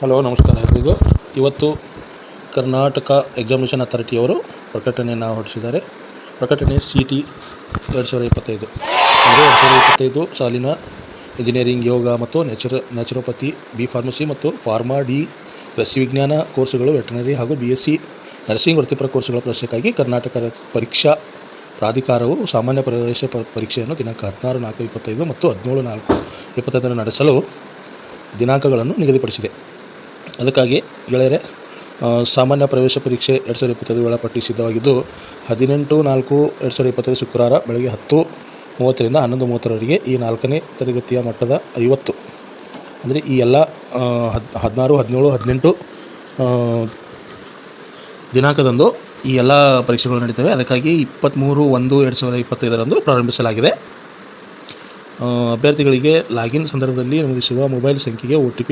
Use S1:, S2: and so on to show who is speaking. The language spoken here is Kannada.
S1: ಹಲೋ, ನಮಸ್ಕಾರ ಎಲ್ರಿಗೂ. ಇವತ್ತು ಕರ್ನಾಟಕ ಎಕ್ಸಾಮಿನೇಷನ್ ಅಥಾರಿಟಿಯವರು ಪ್ರಕಟಣೆಯನ್ನು ಹೊರಡಿಸಿದ್ದಾರೆ. ಪ್ರಕಟಣೆ CT 2025 ಅಂದರೆ 2025 ಸಾಲಿನ ಇಂಜಿನಿಯರಿಂಗ್, ಯೋಗ ಮತ್ತು ನ್ಯಾಚುರೋಪತಿ, B.Pharmacy ಮತ್ತು ಫಾರ್ಮಾ D ಕೃಷಿ ವಿಜ್ಞಾನ ಕೋರ್ಸುಗಳು, ವೆಟರ್ನರಿ ಹಾಗೂ BSc ನರ್ಸಿಂಗ್ ವೃತ್ತಿಪರ ಕೋರ್ಸುಗಳ ಪ್ರವೇಶಕ್ಕಾಗಿ ಕರ್ನಾಟಕ ಪರೀಕ್ಷಾ ಪ್ರಾಧಿಕಾರವು ಸಾಮಾನ್ಯ ಪ್ರವೇಶ ಪರೀಕ್ಷೆಯನ್ನು ದಿನಾಂಕ 16/4/25 ಮತ್ತು 17/4/25 ನಡೆಸಲು ದಿನಾಂಕಗಳನ್ನು ನಿಗದಿಪಡಿಸಿದೆ. ಅದಕ್ಕಾಗಿ ಗೆಳೆಯರೆ, ಸಾಮಾನ್ಯ ಪ್ರವೇಶ ಪರೀಕ್ಷೆ 2025 ವೇಳಾಪಟ್ಟಿ ಸಿದ್ಧವಾಗಿದ್ದು 18/4/2025 ಶುಕ್ರವಾರ ಬೆಳಗ್ಗೆ 10:30ರಿಂದ 11:30ರವರೆಗೆ ಈ 4ನೇ ತರಗತಿಯ ಮಟ್ಟದ 50 ಅಂದರೆ ಈ ಎಲ್ಲ 16, 17, 18 ದಿನಾಂಕದಂದು ಈ ಎಲ್ಲ ಪರೀಕ್ಷೆಗಳು ನಡೀತವೆ. ಅದಕ್ಕಾಗಿ 23/1/2025 ಪ್ರಾರಂಭಿಸಲಾಗಿದೆ. ಅಭ್ಯರ್ಥಿಗಳಿಗೆ ಲಾಗಿನ್ ಸಂದರ್ಭದಲ್ಲಿ ನಮೂದಿಸುವ ಮೊಬೈಲ್ ಸಂಖ್ಯೆಗೆ OTP